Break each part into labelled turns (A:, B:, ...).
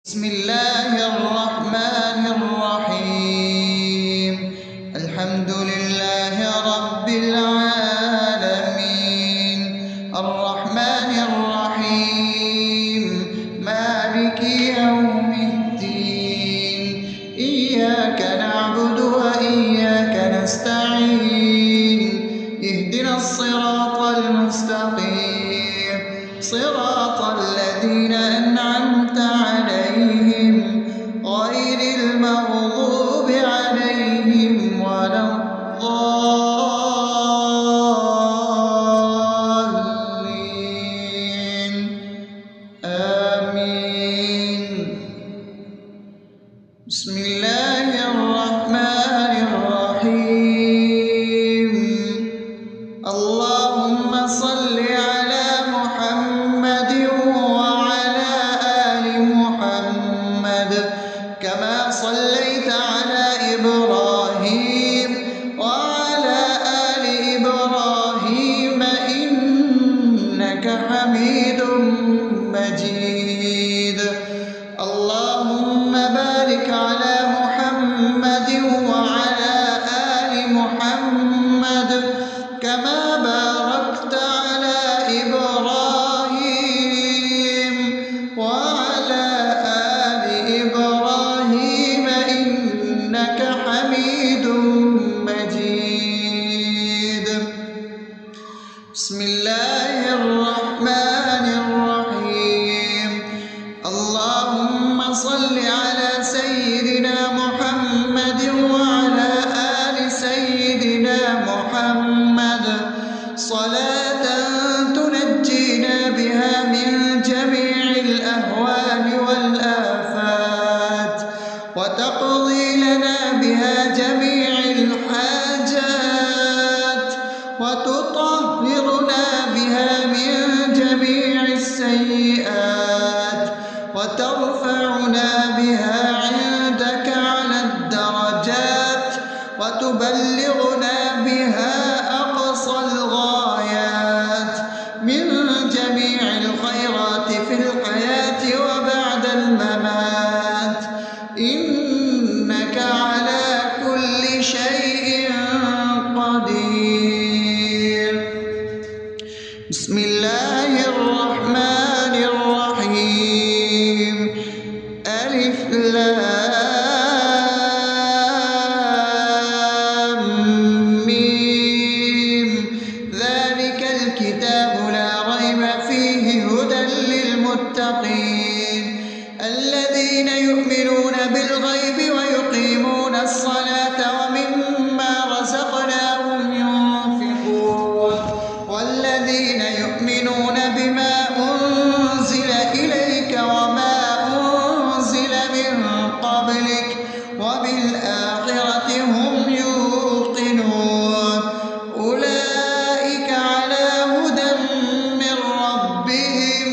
A: بسم الله الرحمن الرحيم. الحمد لله رب العالمين، الرحمن الرحيم، مالك يوم الدين. إياك نعبد وإياك نستعين، اهدنا الصراط المستقيم، صراط الذين أنعمت عليهم غير المغضوب عليهم ولا الضالين. آمين. بسم الله الرحمن الرحيم. اللهم صل على محمد وعلى آل محمد كما صليت على إبراهيم وعلى آل إبراهيم إنك حميد مجيد. اللهم بارك على محمد وعلى آل محمد كما باركت على إبراهيم وعلى آل إبراهيم إنك حميد مجيد. بسم الله الرحمن الرحيم. اللهم صل على سيدنا محمد وعلى آل سيدنا محمد صلاة تنجينا بها من جميع الأهوال والآفات، وتقضي لنا بها جميع الحاجات، وتطهرنا بها من جميع السيئات، وترفعنا بها عندك على الدرجات، وتبلغنا بها أقصى الغايات من جميع الخيرات في الحياة وبعد الممات، إنك على كل شيء قدير. بسم الله الرحمن الرحيم. ألف لام ميم. ذلك الكتاب لا ريب فيه هدى للمتقين الذين يؤمنون بالغيب ويقيمون الصلاة ومما رزقناهم ينفقون والذين يؤمنون بما أنزل إليك وما أنزل من قبلك وبالآخرة هم يوقنون أولئك على هدى من ربهم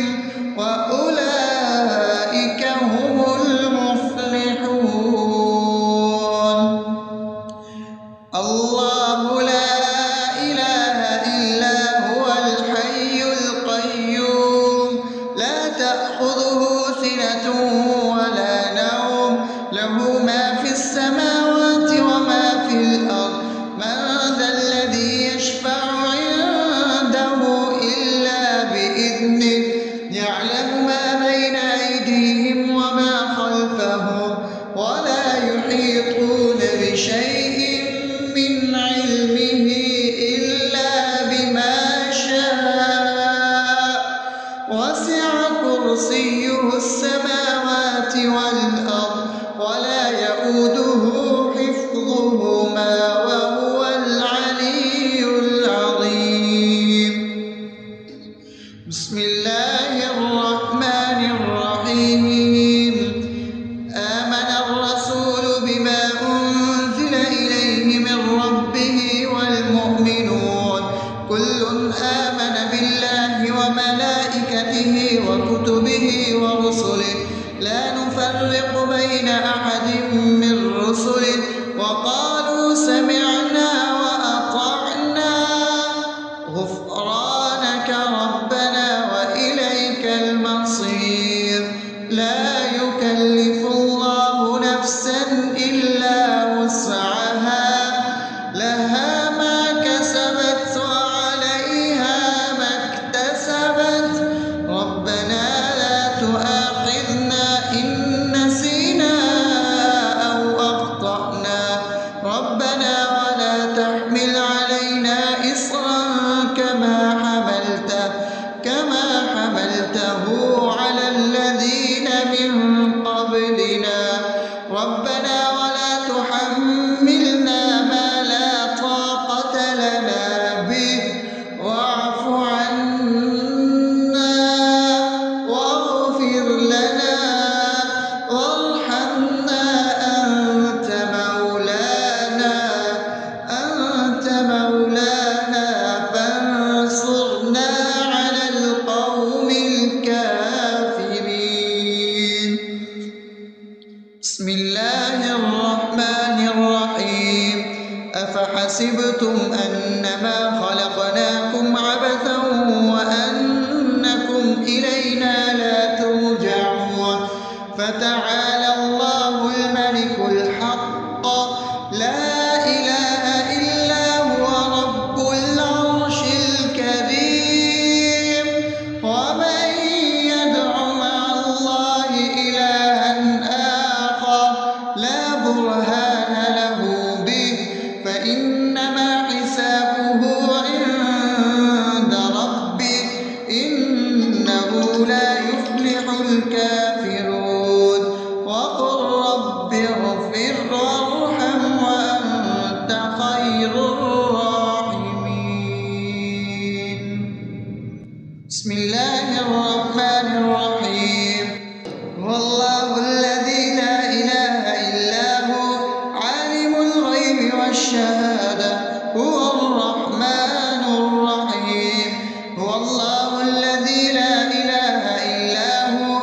A: وأولئك هم المفلحون. الله لا إله إلا هو الحي القيوم لا تأخذه سنة ولا نوم له ما في السماوات وما في الأرض. من ذا الذي يشفع عنده إلا بإذنه يعلم ما بين أيديهم وما خلفهم ولا يحيطون بشيء من علمه إلا بما شاء وسع كرسيه السماوات والأرض ولا يئوده حفظهما وهو العلي العظيم. بسم الله الرحمن الرحيم. آمن الرسول بما أنزل إليه من ربه والمؤمنون كل آمن بالله وملائكته وكتبه ورسله لا نفرق بين أحد من رسله وقالوا سمعنا وأطعنا غفرانك ربنا وإليك المصير. لا يكلف بسم الله الرحمن الرحيم أفحسبتم أنما خلقناكم عبثا وأنكم إلينا لا ترجعون فتعالى الله الملك الحق لا إله إلا هو رب العرش الكريم ومن يدع مع الله إلها آخر لا برهان له به فإنما حسابه عند ربه إنه لا يفلح الكافرون وقل رب اغفر وارحم وأنت خير الراحمين بسم الله الرحمن الرحيم هو الله الذي لا إله إلا هو عالم الغيب والشهادة هو الرحمن الرحيم هو الله الذي لا إله إلا هو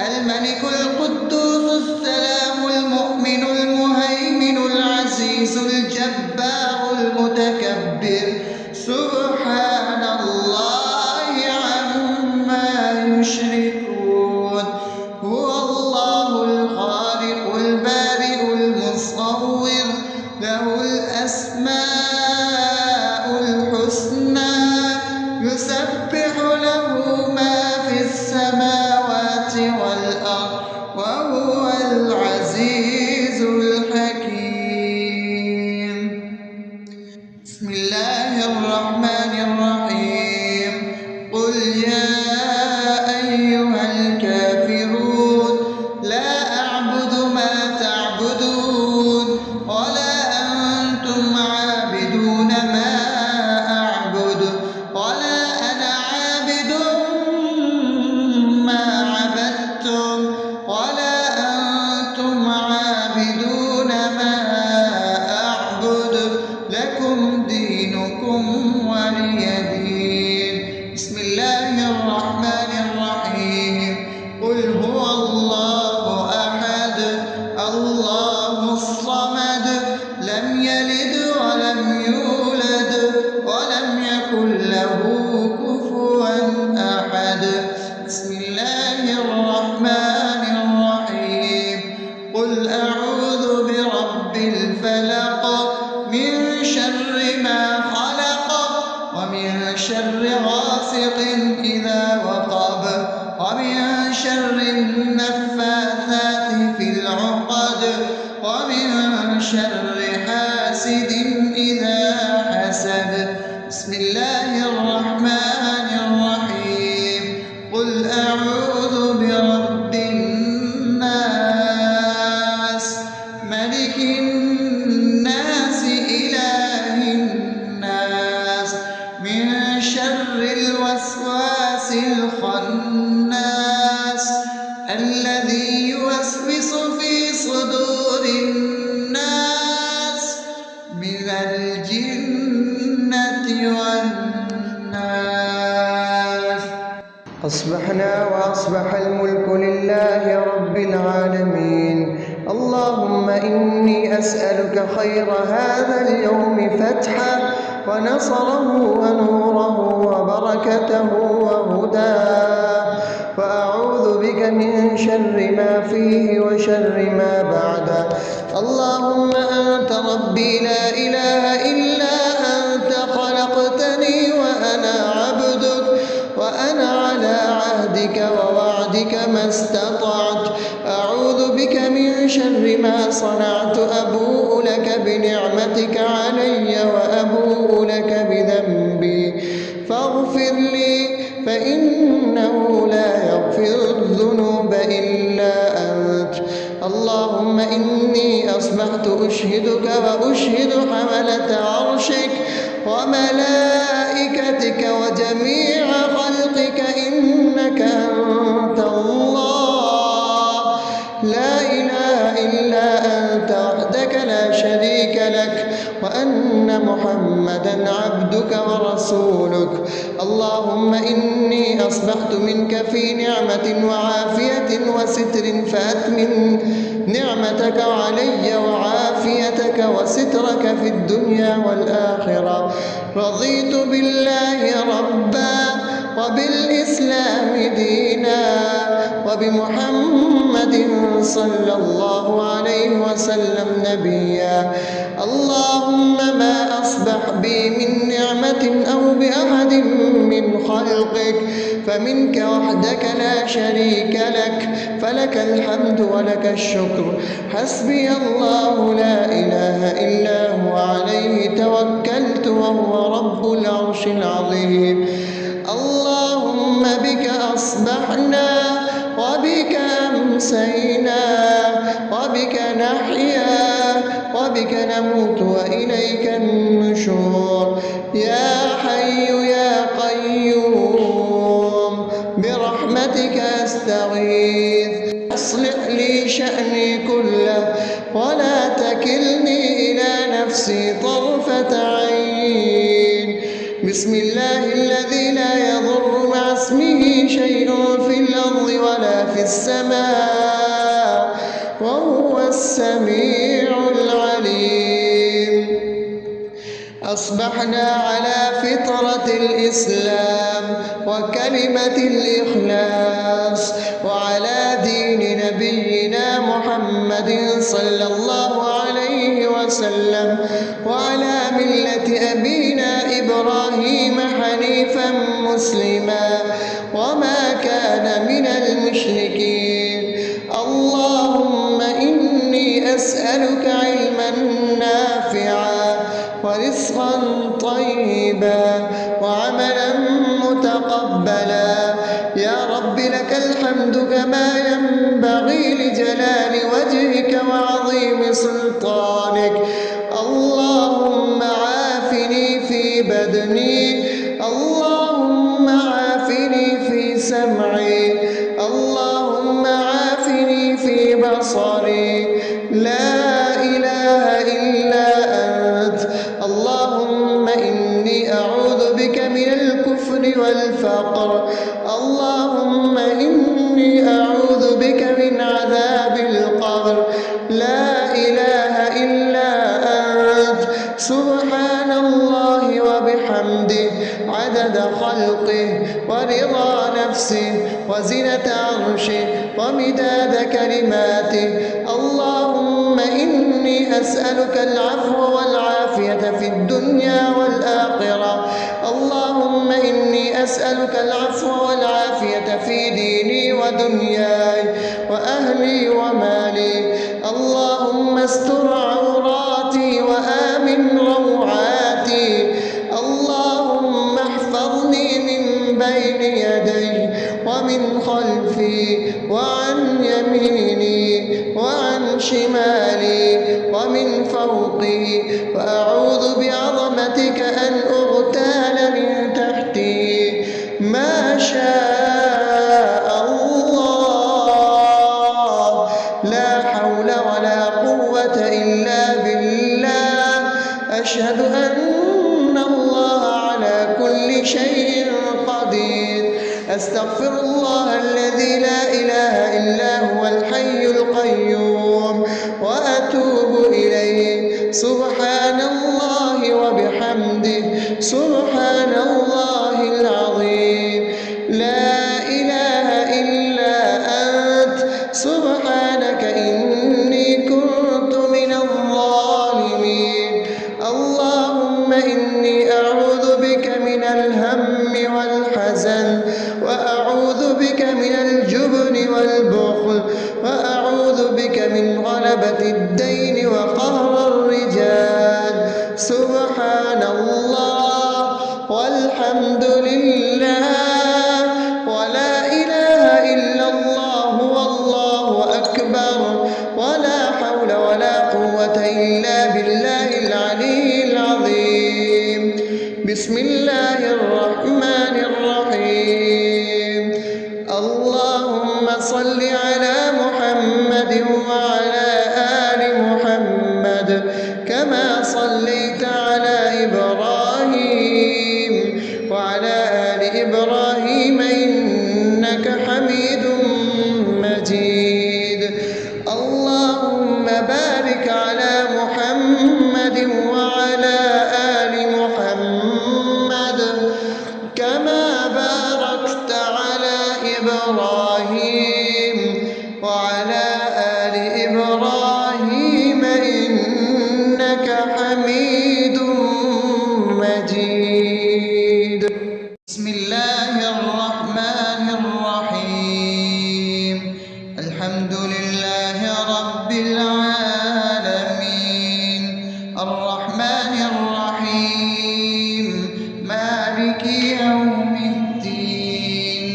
A: الملك القدوس السلام المؤمن المهيمن العزيز الجبار المتكبر سبحان الله عما يشركون هو الله الخالق البارئ المصور له الأسماء الحسنى يسبح له ما في السماوات والأرض وهو العزيز الحكيم بسم الله الرحمن الرحيم قل يا أيها الكافرون لا أعبد ما تعبدون ولا أنتم عابدون ما أعبد ولا أنا عابد ما عبدتم ولا أنتم عابدون ما أعبد لكم دينكم ولي دين بسم الله الرحمن الرحيم قل هو الله أحد الله الصمد لم يلد ولم يولد ولم يكن له كفوا أحد بسم الله الرحمن الرحيم قل أعوذ برب الفلق من شر ما خلق ومن شر غاسق إذا وقب ومن شر النفاثات في العقد ومن شر حاسد إذا حسد بسم الله الرحمن الرحيم قل أعوذ برب الناس ملك الناس إله الناس من شر الوسواس الخناس الذي يوسوس في صدور الناس من الجنة والناس
B: أصبحنا وأصبح الملك لله رب العالمين اللهم إني أسألك خير هذا اليوم فتحه ونصره ونوره وبركته وهداه وأعوذ بك من شر ما فيه وشر ما بعده اللهم أنت ربي لا إله إلا أنت خلقتني وأنا عبدك وأنا على عهدك ووعدك ما استطعت أعوذ بك من شر ما صنعت أبوء لك بنعمتك علي وأبوء لك بذنبي فاغفر لي فإنه لا يغفر الذنوب إلا أنت اللهم إني أصبحت أشهدك وأشهد حملة عرشك وملائكتك وجميع خلقك إنك أنت الله لا إله إلا أنت وحدك لا شريك لك وأن محمدا عبدك ورسولك اللهم إني أصبحت منك في نعمة وعافية وستر فأتمن نعمة نعمتك علي وعافيتك وسترك في الدنيا والآخرة. رضيت بالله ربا وبالإسلام دينا وبمحمد صلى الله عليه وسلم نبيا. اللهم ما أصبح بي من نعمة أو بأحد من خلقك فمنك وحدك لا شريك لك، فلك الحمد ولك الشكر. حسبي الله لا إله إلا هو عليه توكلت وهو رب العرش العظيم. اللهم بك أصبحنا وبك أمسينا وبك نحيا وبك نموت وإليك النشور. يا حي يا قيوم برحمتك أستغيث، أصلح لي شأني كله ولا تكلني إلى نفسي طرفة عين. بسم الله الذي لا يضر مع اسمه شيء في الأرض ولا في السماء وهو السميع العليم. أصبحنا على فطرة الإسلام وكلمة الإخلاص وعلى دين نبينا محمد صلى الله عليه وسلم وعلى ملة أبينا إبراهيم حنيفا مسلما وما كان من المشركين. اللهم إني أسألك علما نافعا ورزقا طيبا وعملا متقبلا. يا رب لك الحمد كما ينبغي لجلال وجهك وعظيم سلطانك. اللهم عافني في بدني، اللهم عافني في سمعي، اللهم عافني في بصري. لا إله إلا أنت. اللهم إني أعوذ بك من الكفر والفقر. اللهم إني أعوذ بك من عذاب القبر. لا إله إلا أنت. سبحان الله وبحمده عدد خلقه ورضا نفسه وزنة عرشه ومداد كلماته. اللهم إني أسألك العفو والعافية في الدنيا والآخرة. اللهم إني أسألك العفو والعافية في ديني ودنياي وأهلي ومالي. اللهم استر عوراتي وآمن روعاتي. اللهم احفظني من بين يدي ومن خلفي وعن يميني وعن شمالي ومن فوقي، وأعوذ بعظمتك أن أغتال من تحتي. ما شاء الله، لا حول ولا قوة إلا بالله. أشهد أن الله على كل شيء قدير. أستغفر الله الذي لا إله إلا هو الحي القيوم وأتوب إليه. سبحان الله وبحمده سبحان الله العظيم. لا إله إلا أنت. سبحانك إني كنت من الظالمين. اللهم إني أعوذ بك من الهم والحزن، وأعوذ بك من الجبن والبخل، وأعوذ بك من غلبة الدين وقهر الرجال. سبحان الله والحمد لله ولا إله إلا الله والله أكبر ولا حول ولا قوة إلا بالله العلي العظيم. بسم الله الرحمن الرحيم. اللهم صل على محمد وعلى آل محمد كما صليت على إبراهيم وعلى آل إبراهيم إنك حميد مجيد. اللهم بارك على محمد وعلى آل محمد كما باركت على إبراهيم وعلى آل إبراهيم إنك حميد مجيد.
A: بسم الله الرحمن الرحيم. الحمد لله رب العالمين الرحمن الرحيم مالك يوم الدين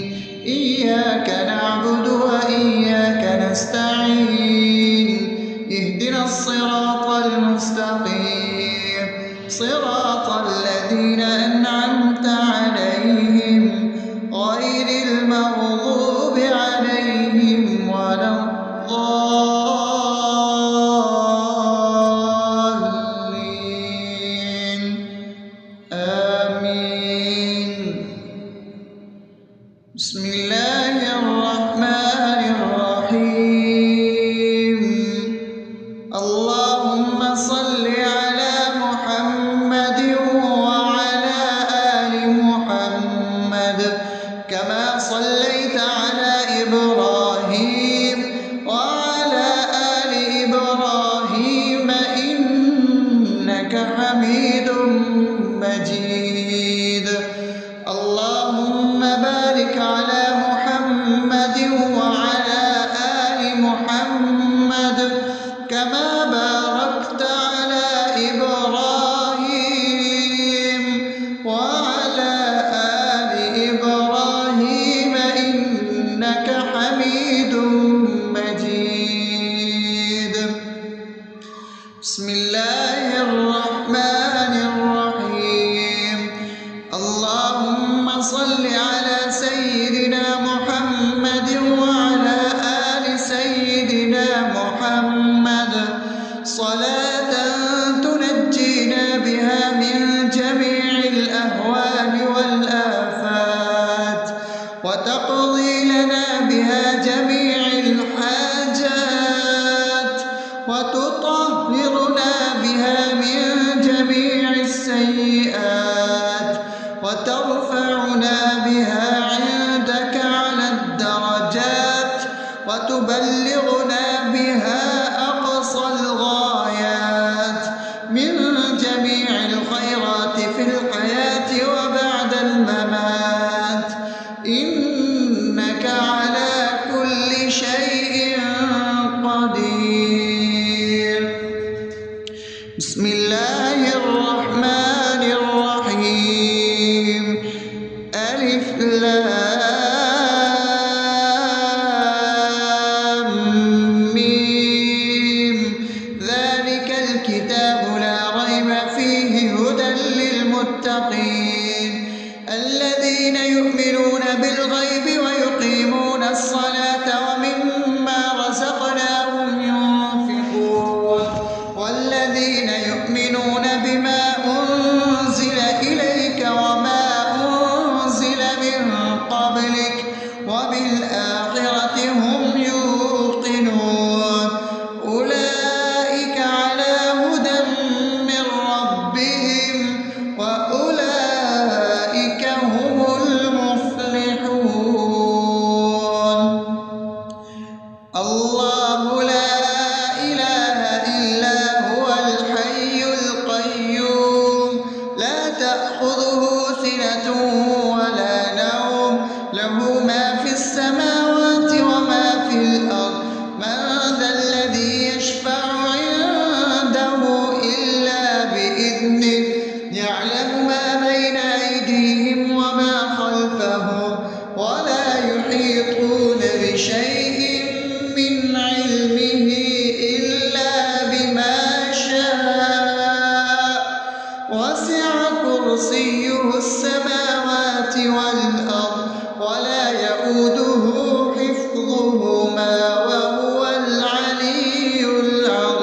A: إياك نعبد وإياك نستعين اهدنا الصراط المستقيم صراط الذين أنعمت عليهم غير المغضوب عليهم ولا الضالين آمين. بسم الله الرحمن الرحيم. اللهم صل على محمد وعلى آل محمد كما صليت على إبراهيم وعلى آل إبراهيم إنك حميد مجيد. اللهم بارك على محمد وعلى آل محمد كما باركت على إبراهيم وعلى آل إبراهيم إنك حميد مجيد. بسم الله الرحمن الرحيم. اللهم صل على سيدنا محمد وعلى آل سيدنا محمد صلاة تنجينا بها من جميع الأهوال والآفات وتقضي لنا بها جميع الحاجات وتطهرنا بها من جميع السيئات وترفعنا بها عندك على الدرجات وتبلغنا بها أقصى الغايات من جميع الخيرات في الحياة وبعد الممات إنك على كل شيء قدير. بسم الله الرحمن الرحيم. ألف لام ميم ذلك الكتاب لا ريب فيه هدى للمتقين الذين يؤمنون بالغيب ويقيمون الصلاة ومما رزقناهم ينفقون والذين يؤمنون بما أنزل إليك وما أنزل من قبلك وبالآخرة هم يوقنون أولئك على هدى من ربهم وأولئك هم المفلحون. الله لا إله إلا هو الحي القيوم لا تأخذه سنة ولا نوم له ما في السماوات وما في الأرض من ذا الذي يشفع عنده إلا بإذنه يعلم ما بين أيديهم وما خلفهم ولا يحيطون بشيء من علمه إلا بما شاء وسع كرسيه السماوات والأرض ولا يؤوده حفظهما وهو العلي العظيم.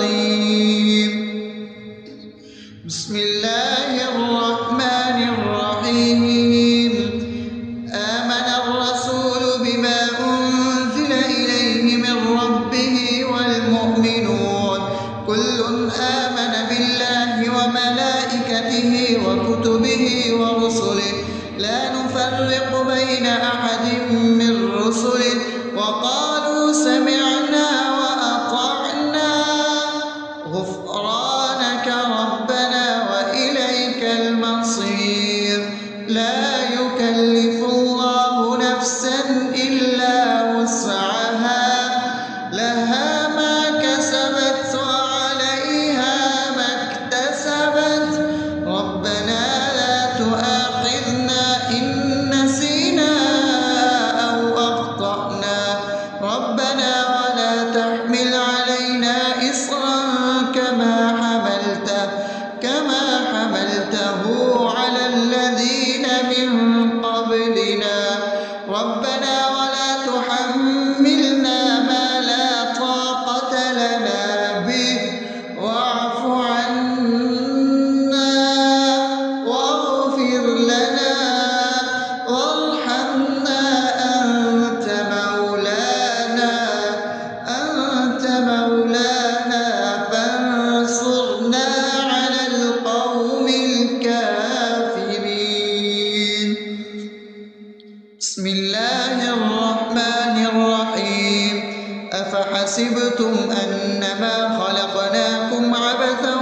A: أنما خلقناكم عبثا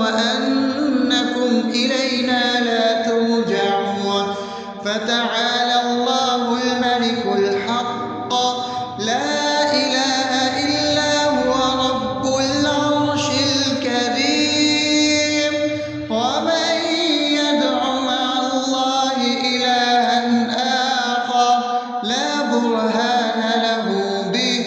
A: وأنكم إلينا لا ترجعون فتعالى الله الملك الحق لا إله إلا هو رب العرش الكريم ومن يدع مع الله إلها آخر لا برهان له به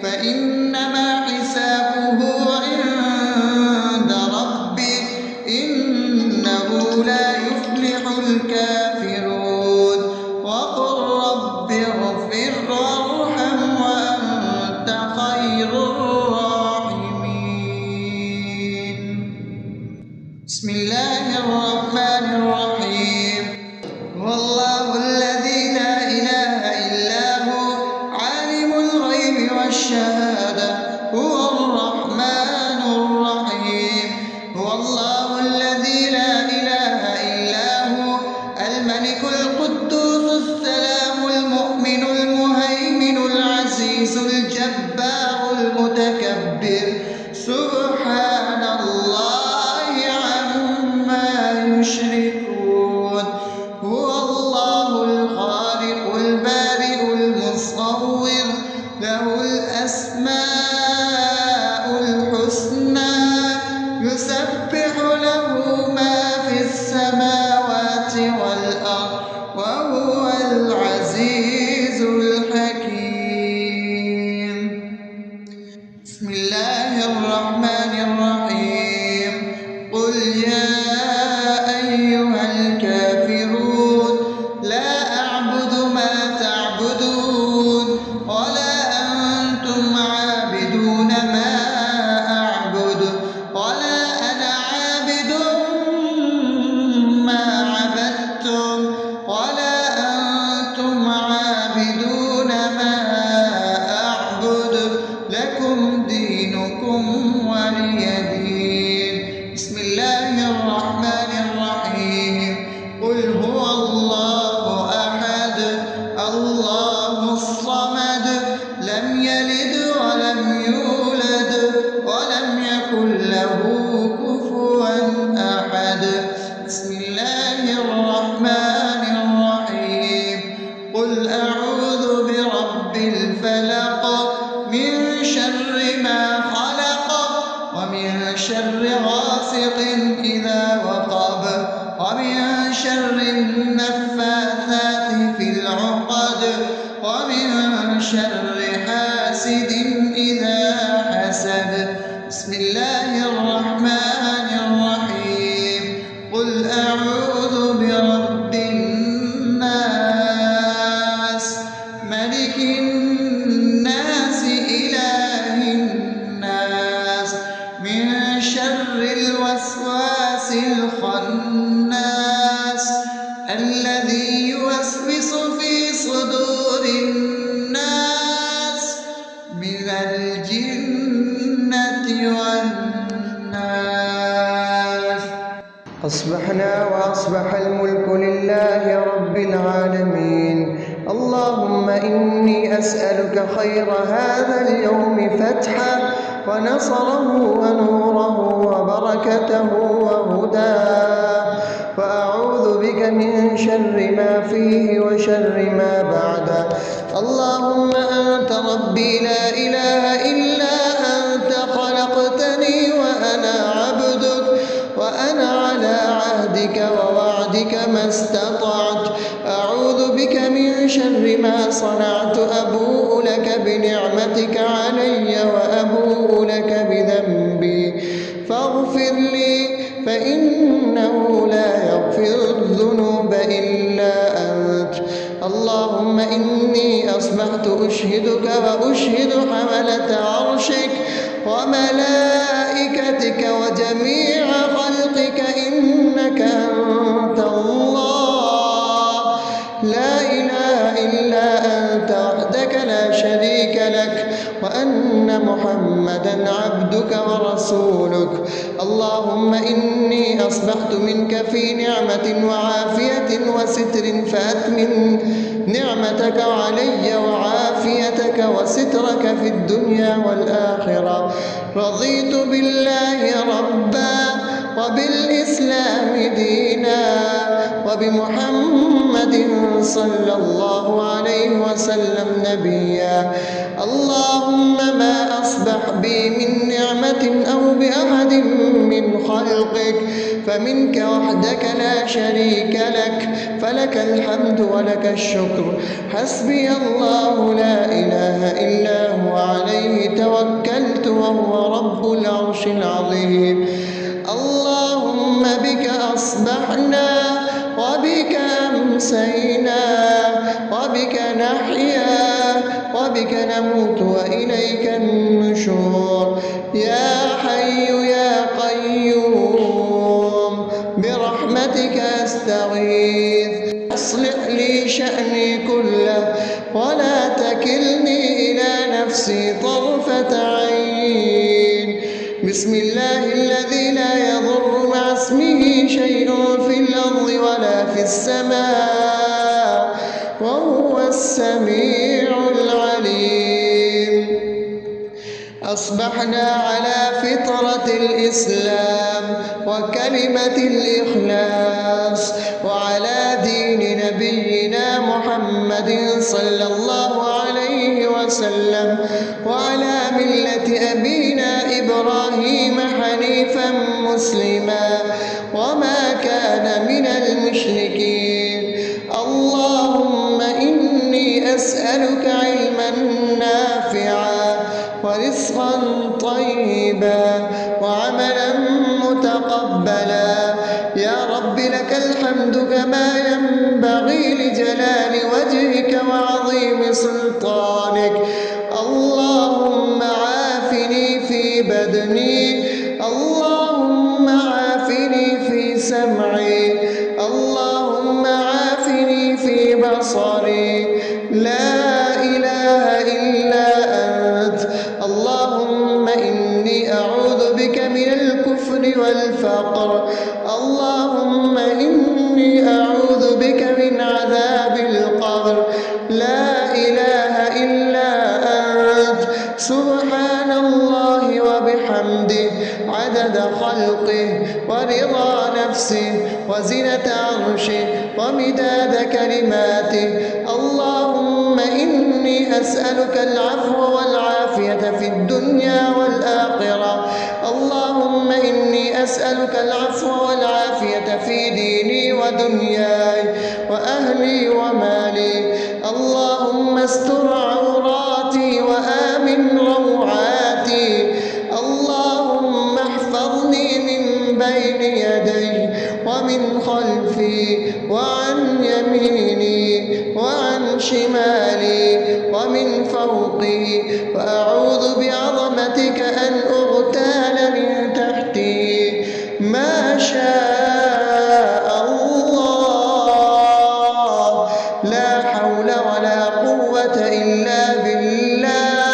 A: فإنما حسابه عند ربه إنه لا يفلح الكافرون وقل رب اغفر وارحم وأنت خير الراحمين. بسم الله الرحمن الرحيم. هو الله الذي لا إله إلا هو عالم الغيب والشهادة هو الرحمن الرحيم. هو الله الذي لا إله إلا هو الملك القدوس السلام المؤمن المهيمن العزيز الجبار المتكبر سبحان الله عما يشركون. هو الله الخالق البارئ المصور له الأسماء الحسنى يسبح له ما في السماوات والأرض وهو العزيز الحكيم. بسم الله الرحمن الرحيم. قل يا أيها الكافرون لا أعبد ما تعبدون ولا أنتم عابدون ما أعبد ولا أنا عابد ما عبدتم ولا أنتم عابدون ما أعبد لكم دينكم ولي دين. بسم الله الرحمن الرحيم. قل هو الله أحد الله الصمد لم يلد ولم يولد ولم يكن له كفوا أحد. بسم الله الرحمن الرحيم. قل أعوذ برب الفلق من شر ما خلق ومن شر غاسق إذا وقب ومن شر النفاثات في العقد ومن شر حاسد إذا حسد. بسم الله الرحمن الرحيم. قل أعوذ برب الناس ملك الناس إله الناس من شر الوسواس الخناس الذي يوسوس في صدور الناس من الجنة والناس.
B: أصبحنا وأصبح الملك لله رب العالمين. اللهم إني أسألك خير هذا اليوم فتحه ونصره ونوره وبركته وهداه وأعوذ بك من شر ما فيه وشر ما بعده. اللهم أنت ربي لا إله إلا أنت خلقتني وأنا عبدك وأنا على عهدك ووعدك ما استطعت. أعوذ بك من شر ما صنعت. أبوء لك بنعمتك علي وأبوء لك بذنبي فاغفر لي فإنه لا يغفر الذنوب إلا أنت. اللهم إني أصبحت أشهدك وأشهد حملة عرشك وملائكتك وجميع خلقك إنك أنت الله لا إله إلا أنت وحدك لا شريك لك وأن محمدا عبدك ورسولك. اللهم إني أصبحت منك في نعمة وعافية وستر فأتمم نعمتك علي وعافيتك وسترك في الدنيا والآخرة. رضيت بالله ربا وبالإسلام دينا وبمحمد صلى الله عليه وسلم نبيا. اللهم ما أصبح بي من نعمة أو بأحد من خلقك فمنك وحدك لا شريك لك، فلك الحمد ولك الشكر. حسبي الله لا إله إلا هو عليه توكلت وهو رب العرش العظيم. اللهم بك أصبحنا وبك أمسينا وبك نحيا وبك نموت وإليك النشور. يا حي يا قيوم برحمتك أستغيث، أصلح لي شأني كله ولا تكلني إلى نفسي طرفة عين. بسم الله الذي لا يضر مع اسمه شيء في الأرض ولا في السماء وهو السميع العليم. أصبحنا على فطرة الإسلام وكلمة الإخلاص وعلى دين نبينا محمد صلى الله عليه وسلم وعلى ملة أبينا إبراهيم حنيفا مسلما وما كان من المشركين. اللهم إني أسألك علما نافعا ورزقا طيبا وعملا متقبلا. يا رب لك الحمد كما ينبغي لجلال وجهك وعظيم سلطانك. اللهم عافني في بدني، اللهم عافني في سمعي، اللهم عافني في بصري. لا إله إلا أنت. اللهم إني أعوذ بك من الكفر والفقر. اللهم إني أعوذ بك من عذاب القبر. لا إله إلا أنت. سبحان الله وبحمده عدد خلقه ورضا نفسه وزنة عرشه ومداد كلماته. اللهم إني أسألك العفو والعافية في الدنيا والآخرة. اللهم إني أسألك العفو والعافية في ديني ودنياي وأهلي ومالي. اللهم استر عوراتي وآمن روعاتي. اللهم احفظني من بين يدي ومن خلفي وعن يميني وعن شمالي ومن فوقي، وأعوذ بعظمتك أن أغتال من تحتي. ما شاء الله، لا حول ولا قوة إلا بالله.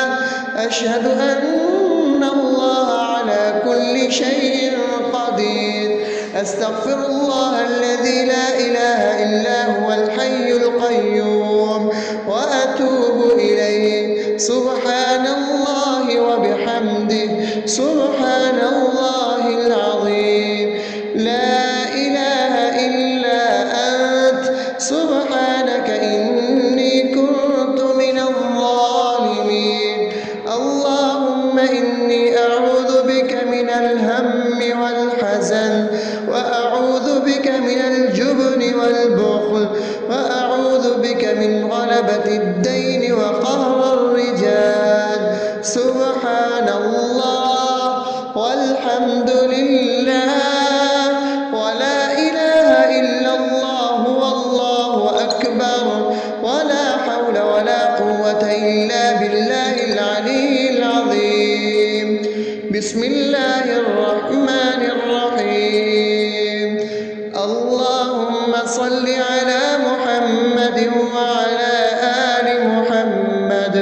B: أشهد أن الله على كل شيء قدير. أستغفر الله الذي لا إله إلا هو الحي القيوم وأتوب إليه. سبحان الله وبحمده سبحان الله العظيم. لا إله إلا أنت. سبحانك إني كنت من الظالمين. اللهم إني أعوذ بك من الهم والحزن، وأعوذ بك من الجبن والبخل، وأعوذ بك من غلبة الدين وقهر الرجال. سبحان الله والحمد لله ولا إله إلا الله والله أكبر ولا حول ولا قوة إلا بالله العلي العظيم. بسم الله الرحمن الرحيم. اللهم صل على محمد وعلى آل محمد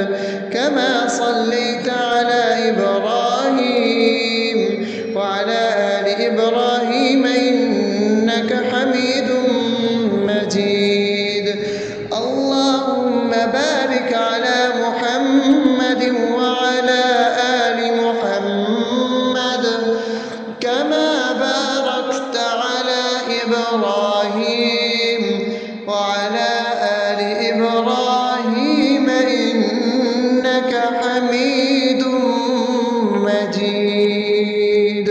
B: كما صليت على إبراهيم وعلى آل إبراهيم إنك حميد مجيد اللهم بارك على محمد وعلى آل محمد كما باركت على إبراهيم وعلى آل إبراهيم إنك حميد مجيد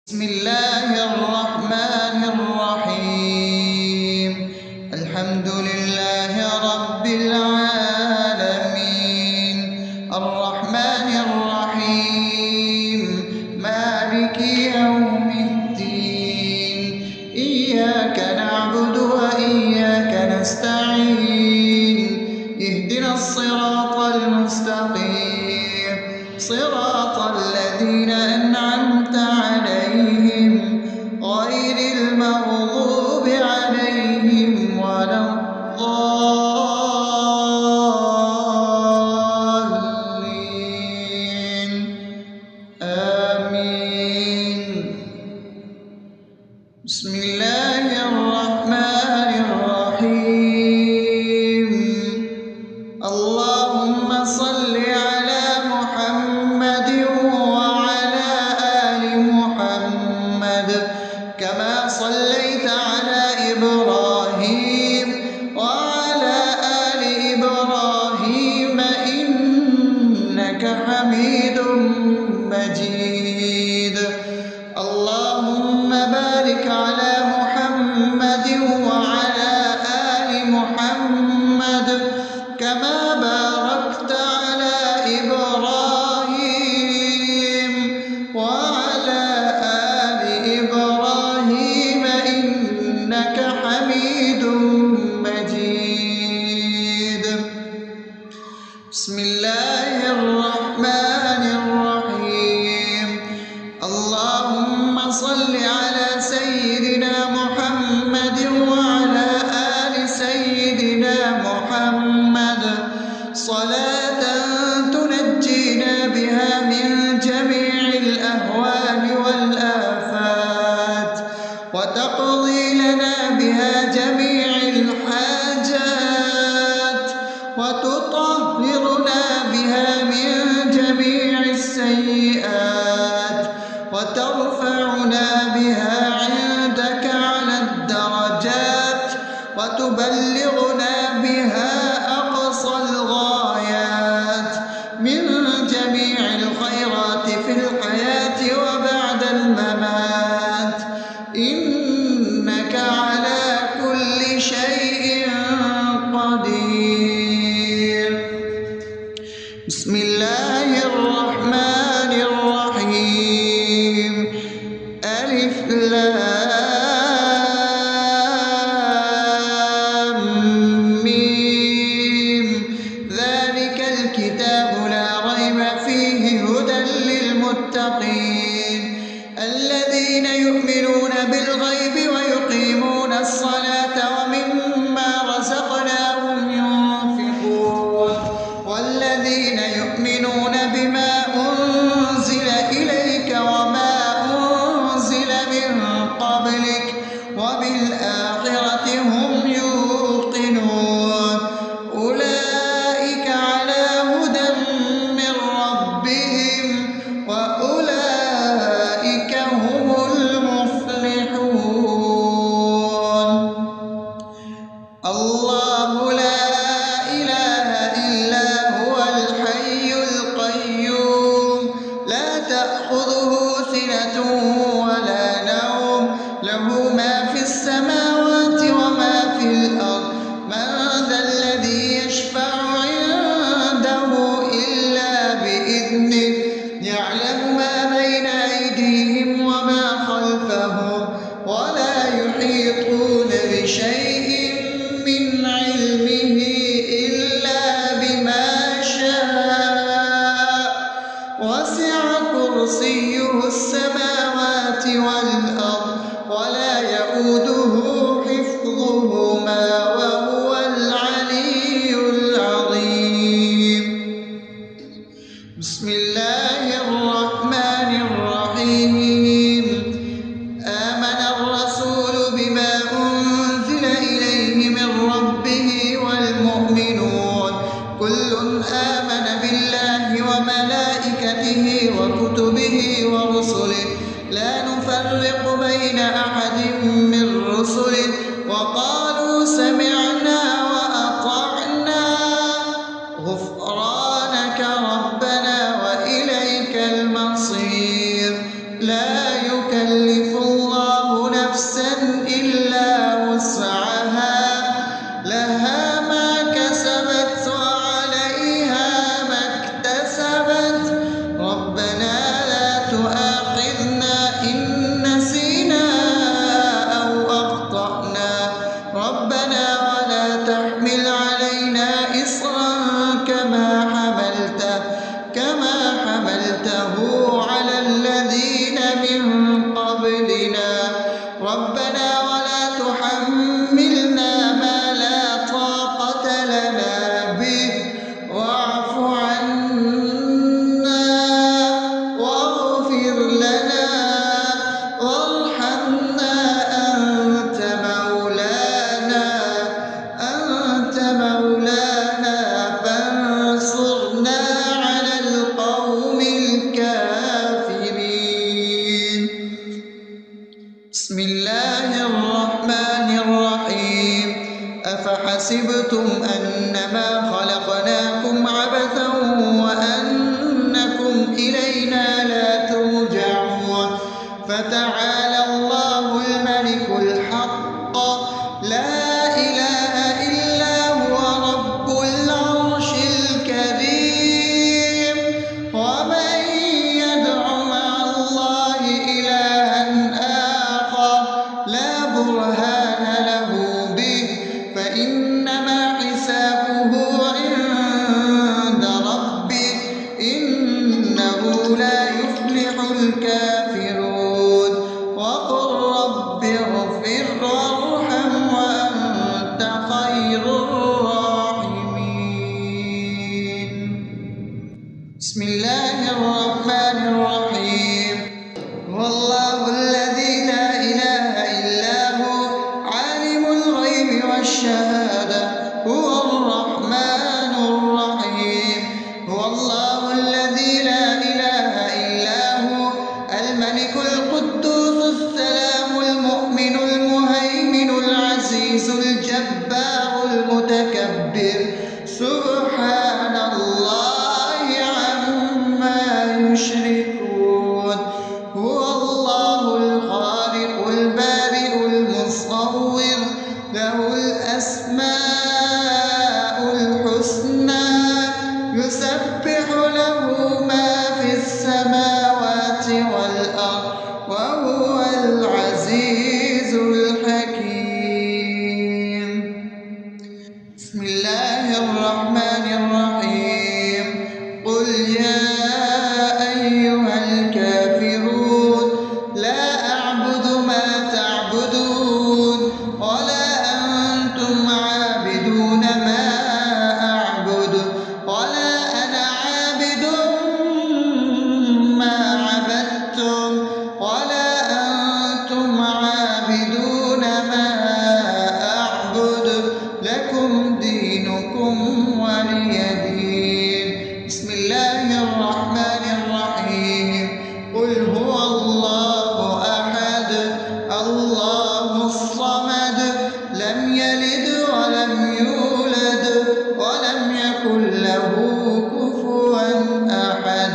A: بسم الله الرحمن الرحيم الحمد لله رب العالمين الرحمن الرحيم مالك يوم الدين إياك نعبد وإياك نستعين اهدنا الصراط المستقيم صراط الذين أنعمت عليهم غير المغضوب عليهم ولا الضالين آمين بسم الله الرحمن الرحيم اللهم صل على محمد وعلى آل محمد كما صليت على إبراهيم وعلى آل إبراهيم إنك حميد مجيد اللهم بارك على محمد وعلى آل محمد كما باركت على إبراهيم وعلى آل إبراهيم إنك حميد مجيد بسم الله الرحمن الرحيم اللهم صل على سيدنا محمد وعلى آل سيدنا محمد صلاة تنجينا بها من جميع الأهوال والآفات وتقضي لنا بها جميع الحاجات وتطهرنا بها من جميع السيئات وترفعنا بها عندك على الدرجات وتبلغنا بها أقصى الغايات من جميع الخيرات في الحياة وبعد الممات إنك على كل شيء قدير بسم الله الرحمن الرحيم ألف لام ميم ذلك الكتاب لا ريب فيه هدى للمتقين الذين يؤمنون بالغيب ويقيمون الصلاة ومما رزقناهم ينفقون والذين يؤمنون بما أنزل إليك وما أنزل من قبلك وبالآخرة هم يوقنون أولئك على هدى من ربهم وأولئك هم المفلحون ورسله لا نفرق بين أحد من رسله وقالوا سمعنا وأطعنا غفرانك ربنا وإليك المصير لا يكلف الله نفسا إلا وسعها لها ما كسبت وعليها ما اكتسبت ربنا لا تؤاخذنا إن نسينا أو أخطأنا ربنا ولا تحمل علينا إصرا كما حملته على الذين من قبلنا ربنا ولا تحملنا ما لا طاقة لنا به واعف عنا واغفر لنا وارحمنا أنت مولانا فانصرنا على القوم الكافرين. بسم الله الرحمن الرحيم أفحسبتم أنما خلقناكم عبثا وأنكم إلينا لا ترجعون فتعالى الله الملك الحق لا إله إلا هو رب العرش الكريم ومن يدع مع الله إلها آخر لا برهان له به فإنما حسابه عند ربه إنه لا يفلح الكافرون وقل رب اغفر وارحم وأنت خير الراحمين. بسم الله الرحمن الرحيم هو الله الذي لا إله إلا هو عالم الغيب والشهادة هو الرحمن الرحيم هو الله الذي لا إله إلا هو الملك القدوس السلام المؤمن المهيمن العزيز الجبار المتكبر سبحان الله عما يشركون هو الله الخالق البارئ المصور له الأسماء الحسنى يسبح له ما في السماوات والأرض وهو العزيز الحكيم. بسم الله الرحمن الرحيم قل يا أيها الكافرون لا أعبد ما تعبدون ولا أنتم عابدون ما أعبد ولا أنا عابد ما عبدتم ولا أنتم عابدون ما أعبد لكم دينكم ولي دين. بسم الله الرحمن الرحيم قل هو الله أحد الله الصمد لم يلد ولم يولد ولم يكن له كفوا أحد.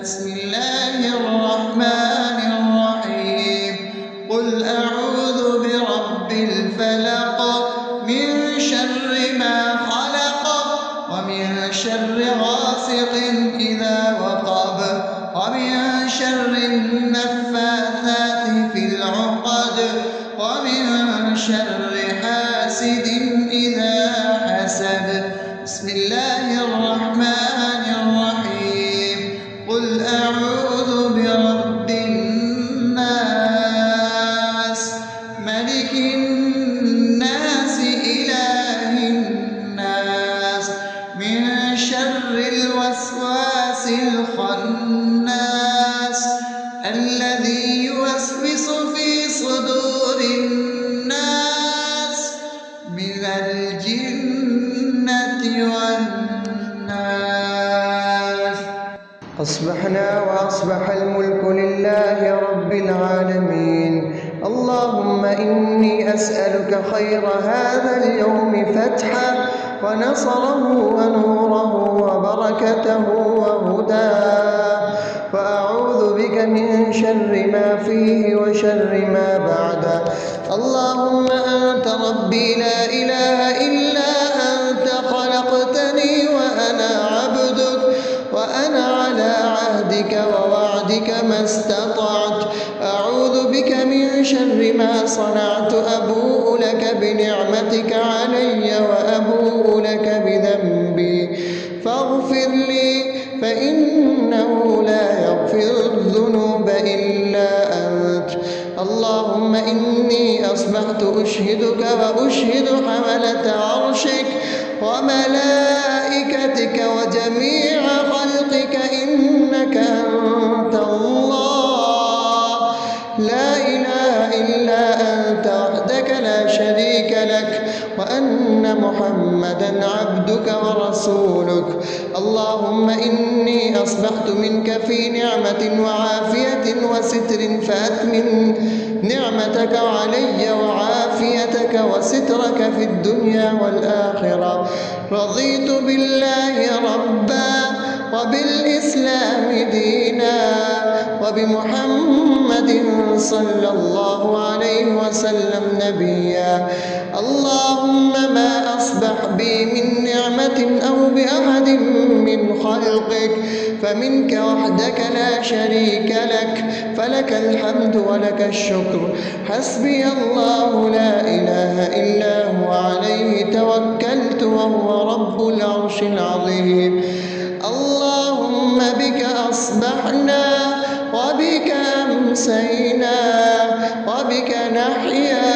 A: بسم الله الرحمن الرحيم قل أعوذ برب الفلق من شر ما خلق ومن شر غاسق إذا وقب ومن شر النفاثات في العقد ومن شر حاسد إذا حسد. بسم الله الرحمن الرحيم قل أعوذ برب الناس ملك الناس إله الناس من شر الوسواس الخناس الذي يوسوس في صدور الناس من الجنة والناس.
B: أصبحنا وأصبح الملك لله رب العالمين. اللهم إني أسألك خير هذا اليوم فتحه ونصره ونوره وبركته وهداه، وأعوذ بك من شر ما فيه وشر ما بعده. اللهم أنت ربي لا إله إلا أنت، خلقتني وأنا عبدك، وأنا على عهدك ووعدك ما استطعت. أعوذ بك من شر ما صنعت، أبوء لك بنعمتك علي وأبوء لك بذنبي، فاغفر لي فإنه لا يغفر الذنوب إلا أنت. اللهم إني أصبحت أشهدك وأشهد حملة عرشك وملائكتك وجميع خلقك إنك أنت الله، لا إله إلا أنت وحدك لا شريك لك، وأن محمدا عبدك ورسولك. اللهم إني أصبحت منك في نعمة وعافية وستر، فأتمم نعمتك علي وعافيتك وسترك في الدنيا والآخرة. رضيت بالله ربا وبالإسلام دينا وبمحمد صلى الله عليه وسلم نبيا. اللهم ما أصبح بي من نعمة أو بأحد من خلقك فمنك وحدك لا شريك لك، فلك الحمد ولك الشكر. حسبي الله لا إله إلا هو، عليه توكلت وهو رب العرش العظيم. اللهم بك أصبحنا وبك أمسينا وبك نحيا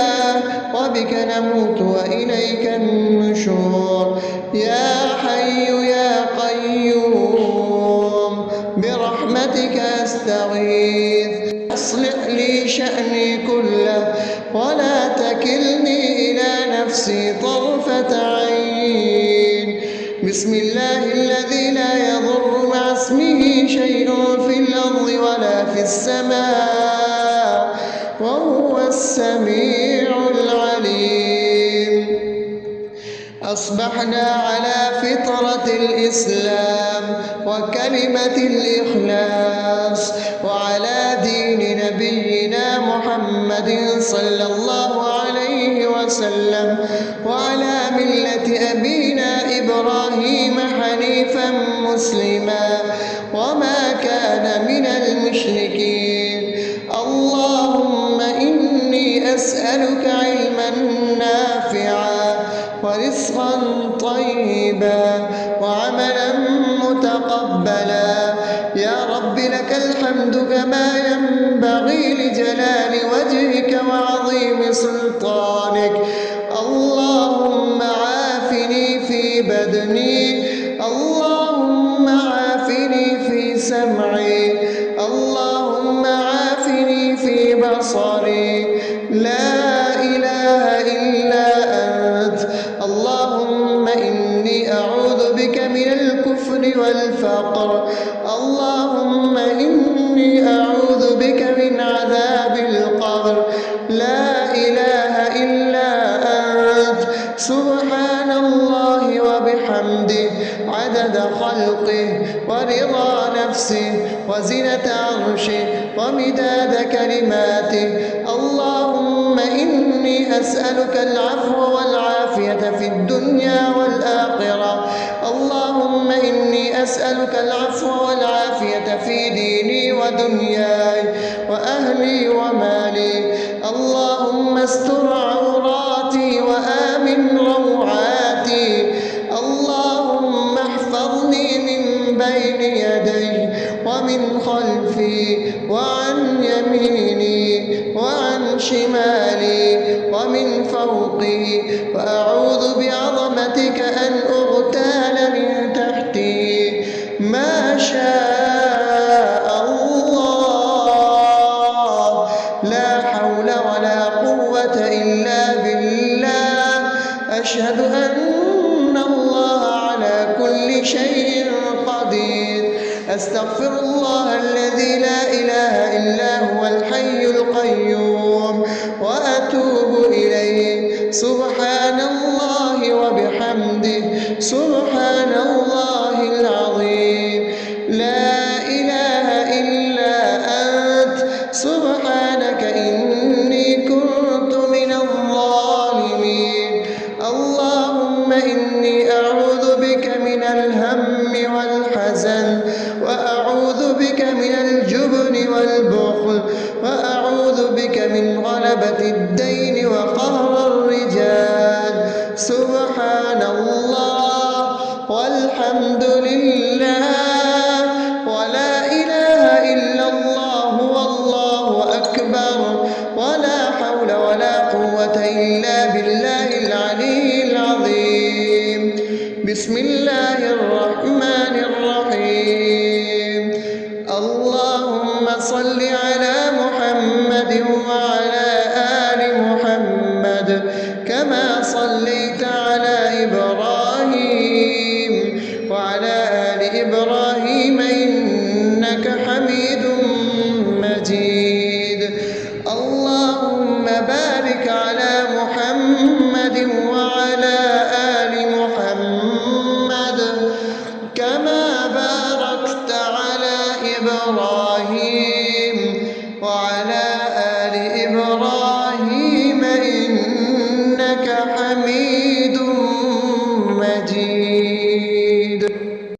B: وبك نموت وإليك النشور. يا حي يا قيوم برحمتك أستغيث، أصلح لي شأني كله ولا تكلني إلى نفسي طرفة عين. بسم الله الذي لا يضر مع اسمه شيء في الأرض ولا في السماء وهو السميع العليم. أصبحنا على فطرة الإسلام وكلمة الإخلاص وعلى دين نبينا محمد صلى الله عليه وسلم وعلى ملة أبينا إبراهيم حنيفا مسلما وما كان من المشركين. اللهم إني أسألك علما نافعا ورزقا طيبا وعملا متقبلا. يا رب لك الحمد كما ينبغي لجلال وجهك وعظيم سلطانك. اللهم عافني في بدني، اللهم عافني في سمعي، اللهم عافني في بصري. لا إله إلا أنت. اللهم إني أعوذ بك من الكفر والفقر. اللهم إني أعوذ بك من عذاب القبر. لا إله إلا أنت. سبحان الله وبحمده عدد خلقه ورضا نفسه وزنة عرشه ومداد كلماته. اللهم إني أسألك العفو والعافية في الدنيا والآخرة. اللهم إني أسألك العفو والعافية في ديني ودنياي وأهلي ومالي. اللهم استر عوراتي وآمن روعاتي. اللهم احفظني من بين يدي ومن خلفي وعن يميني وعن شمالي ومن فوقي، وأعوذ بعظمتك أن أغتال من تحتي. ما شاء الله، لا حول ولا قوة إلا بالله. أشهد أن الله على كل شيء قدير. أستغفر الله الذي لا إله إلا هو الحي القيوم وأتوب إليه. سبحان الله وبحمده سبحان الله العظيم. لا إله إلا أنت سبحانك إني كنت من الظالمين. اللهم إني أعوذ بك من الهم والحزن، وأعوذ بك من الجبن والبخل، وأعوذ بك من غلبة الدين وقهر الرجال. سبحان الله والحمد لله ولا إله إلا الله والله أكبر، ولا حول ولا قوة إلا بالله العلي العظيم. بسم الله الرحمن الرحيم. اللهم صل على محمد وعلى آل محمد كما صليت على إبراهيم وعلى آل إبراهيم إنك حميد مجيد. اللهم بارك على محمد وعلى آل محمد كما باركت على إبراهيم وعلى آل إبراهيم